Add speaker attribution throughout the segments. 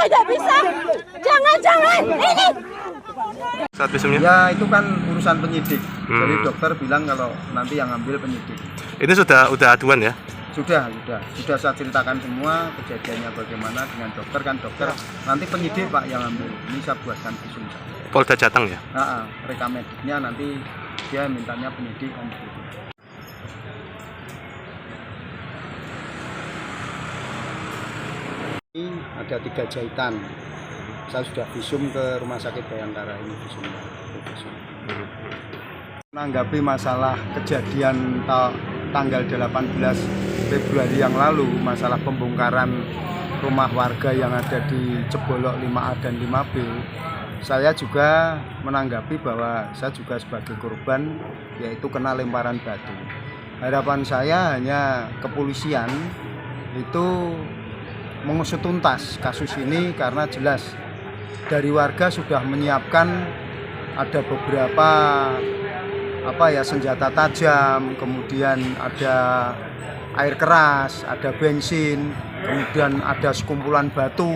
Speaker 1: aja bisa. Jangan ini.
Speaker 2: Saat visumnya?
Speaker 3: Ya itu kan urusan penyidik. Jadi dokter bilang kalau nanti yang ambil penyidik.
Speaker 2: Ini sudah aduan ya?
Speaker 3: Sudah saya ceritakan semua kejadiannya bagaimana dengan dokter kan dokter nanti penyidik Pak yang ambil. Ini saya buatkan visum saja.
Speaker 2: Polda Jateng ya?
Speaker 3: Rekam mediknya nanti dia mintanya penyidik kan gitu. Ini ada 3 jahitan. Saya sudah visum ke Rumah Sakit Bayangkara ini visumnya. Menanggapi masalah kejadian tanggal 18 Februari yang lalu, masalah pembongkaran rumah warga yang ada di Cebolok 5A dan 5B, saya juga menanggapi bahwa saya juga sebagai korban, yaitu kena lemparan batu. Harapan saya hanya kepolisian itu mengusut tuntas kasus ini karena jelas dari warga sudah menyiapkan ada beberapa senjata tajam, kemudian ada air keras, ada bensin, kemudian ada sekumpulan batu,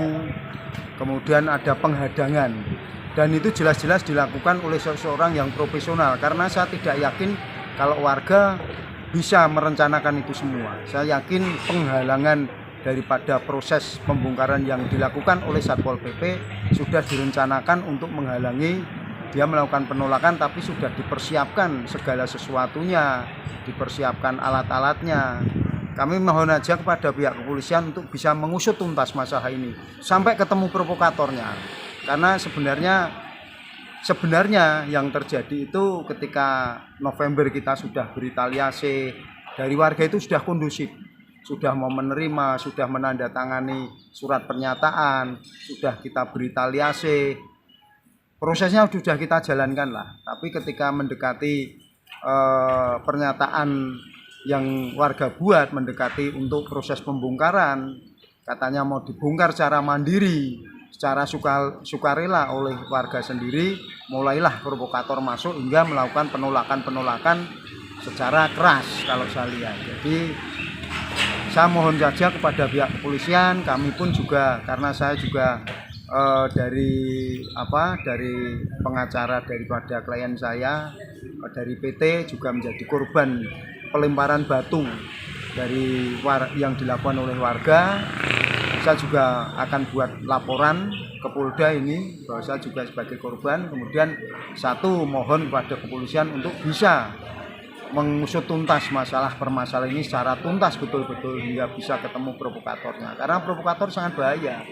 Speaker 3: kemudian ada penghadangan. Dan itu jelas-jelas dilakukan oleh seseorang yang profesional karena saya tidak yakin kalau warga bisa merencanakan itu semua. Saya yakin penghalangan daripada proses pembongkaran yang dilakukan oleh Satpol PP sudah direncanakan untuk menghalangi dia melakukan penolakan, tapi sudah dipersiapkan segala sesuatunya, dipersiapkan alat-alatnya. Kami mohon aja kepada pihak kepolisian untuk bisa mengusut tuntas masalah ini sampai ketemu provokatornya. Karena sebenarnya yang terjadi itu ketika November kita sudah beretaliasi, dari warga itu sudah kondusif, sudah mau menerima, sudah menandatangani surat pernyataan, sudah kita beretaliasi. Prosesnya sudah kita jalankan lah, tapi ketika mendekati pernyataan yang warga buat, mendekati untuk proses pembongkaran, katanya mau dibongkar secara mandiri, secara sukarela oleh warga sendiri, mulailah provokator masuk hingga melakukan penolakan secara keras kalau saya lihat. Jadi saya mohon saja kepada pihak kepolisian, kami pun juga karena saya juga dari pengacara daripada klien saya dari PT juga menjadi korban pelemparan batu yang dilakukan oleh warga. Saya juga akan buat laporan ke Polda ini bahwa saya juga sebagai korban. Kemudian mohon kepada kepolisian untuk bisa mengusut tuntas permasalahan ini secara tuntas betul-betul hingga bisa ketemu provokatornya. Karena provokator sangat bahaya.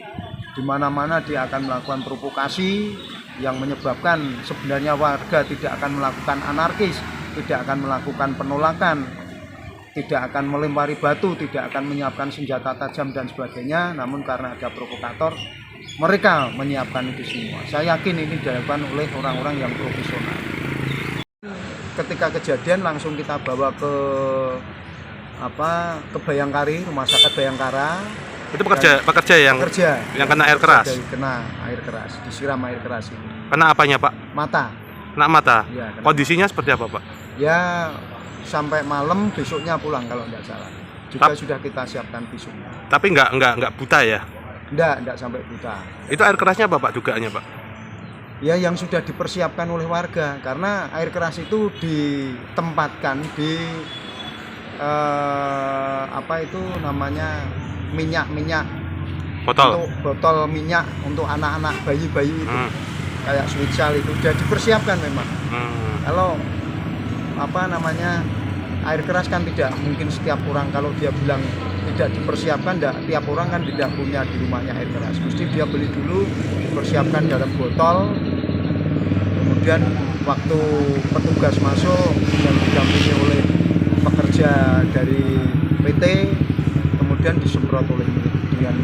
Speaker 3: Di mana-mana dia akan melakukan provokasi yang menyebabkan sebenarnya warga tidak akan melakukan anarkis, tidak akan melakukan penolakan, tidak akan melempari batu, tidak akan menyiapkan senjata tajam dan sebagainya. Namun karena ada provokator, mereka menyiapkan itu semua. Saya yakin ini dilakukan oleh orang-orang yang profesional. Ketika kejadian langsung kita bawa ke Bayangkari, Rumah Sakit Bayangkara.
Speaker 2: Itu pekerja yang kena air keras.
Speaker 3: Kena air keras, disiram air keras ini.
Speaker 2: Kena apanya, Pak?
Speaker 3: Mata.
Speaker 2: Kena mata.
Speaker 3: Ya,
Speaker 2: kondisinya seperti apa, Pak?
Speaker 3: Ya sampai malam, besoknya pulang kalau tidak salah. Juga sudah kita siapkan visumnya.
Speaker 2: Tapi enggak buta ya?
Speaker 3: Enggak sampai buta.
Speaker 2: Itu air kerasnya apa, Pak, dugaannya, Pak?
Speaker 3: Ya yang sudah dipersiapkan oleh warga karena air keras itu ditempatkan di minyak botol minyak untuk anak-anak bayi-bayi itu kayak switsal itu sudah dipersiapkan memang. Kalau air keras kan tidak mungkin setiap orang, kalau dia bilang tidak dipersiapkan, tiap orang kan tidak punya di rumahnya air keras, mesti dia beli dulu, dipersiapkan dalam botol, kemudian waktu petugas masuk yang didampingi oleh pekerja dari PT kemudian disemprot oleh dengan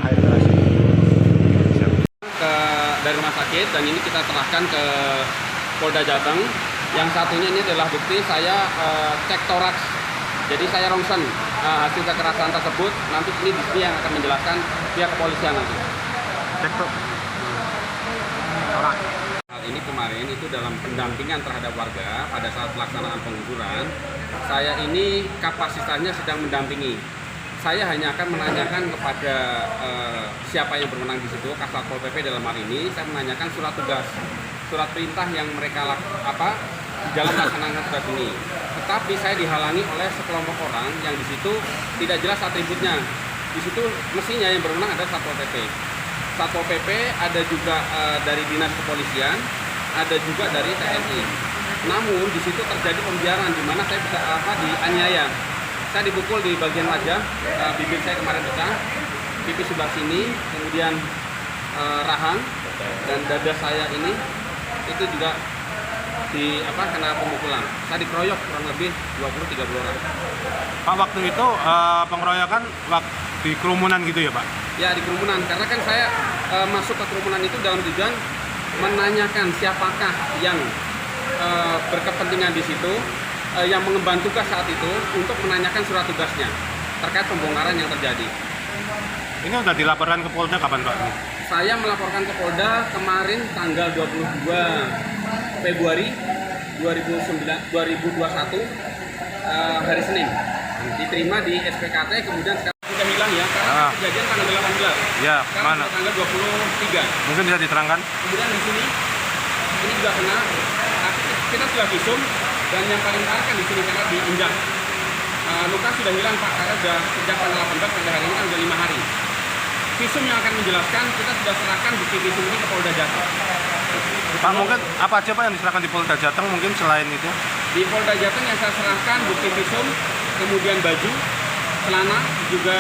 Speaker 3: air keras
Speaker 4: dari rumah sakit, dan ini kita serahkan ke Polda Jateng. Yang satunya ini adalah bukti saya cek toraks, jadi saya rongsen hasil kekerasan tersebut. Nanti ini di sini yang akan menjelaskan pihak kepolisian nanti.
Speaker 2: Cek toraks.
Speaker 4: Hal ini kemarin itu dalam pendampingan terhadap warga pada saat pelaksanaan penggusuran. Saya ini kapasitasnya sedang mendampingi. saya hanya akan menanyakan kepada siapa yang berwenang di situ, Kasatpol PP dalam hal ini. Saya menanyakan surat tugas, surat perintah yang mereka di dalam melaksanakan tugas ini. Tetapi saya dihalangi oleh sekelompok orang yang di situ tidak jelas atributnya. Di situ mestinya yang berwenang ada Satpol PP. Satpol PP ada juga dari Dinas Kepolisian, ada juga dari TNI. Namun di situ terjadi pembiaran di mana saya dianiaya. Saya dipukul di bagian wajah, bibir saya kemarin pecah, pipi sebelah sini, kemudian rahang dan dada saya ini itu juga kena pemukulan. Saya dikeroyok kurang lebih 20-30 orang.
Speaker 2: Pak, waktu itu pengeroyokan di kerumunan gitu ya Pak?
Speaker 4: Ya, di kerumunan, karena kan saya masuk ke kerumunan itu dalam tujuan menanyakan siapakah yang berkepentingan di situ, yang mengemban tugas saat itu untuk menanyakan surat tugasnya terkait pembongkaran yang terjadi.
Speaker 2: Ini udah dilaporkan ke Polda kapan Pak?
Speaker 4: Saya melaporkan ke Polda kemarin tanggal 22 Februari 2021 hari Senin. Diterima di SPKT, kemudian sekarang sudah hilang ya, karena kejadian tanggal 18.
Speaker 2: Ya,
Speaker 4: sekarang
Speaker 2: mana?
Speaker 4: tanggal 23.
Speaker 2: Mungkin bisa diterangkan?
Speaker 4: Kemudian di sini ini juga kena, kita sudah visum dan yang paling parah kan di sini karena diinjak. Luka sudah hilang Pak, karena sudah sejak tanggal 18 sampai hari ini kan sudah 5 hari. Visum yang akan menjelaskan, kita sudah serahkan bukti visum ini ke Polda Jateng.
Speaker 2: Pak, mungkin apa aja Pak yang diserahkan di Polda Jateng mungkin selain itu?
Speaker 4: Di Polda Jateng yang saya serahkan bukti visum, kemudian baju, celana, juga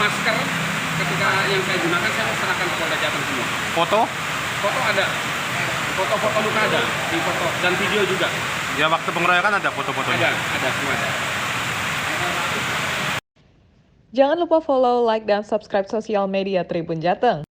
Speaker 4: masker ketika yang saya gunakan saya serahkan ke Polda Jateng semua.
Speaker 2: Foto?
Speaker 4: Foto ada, foto-foto luka ada di foto dan video juga.
Speaker 2: Ya, waktu pengeroyokan ada foto-fotonya?
Speaker 4: Ada semua ada.
Speaker 5: Jangan lupa follow, like, dan subscribe sosial media Tribun Jateng.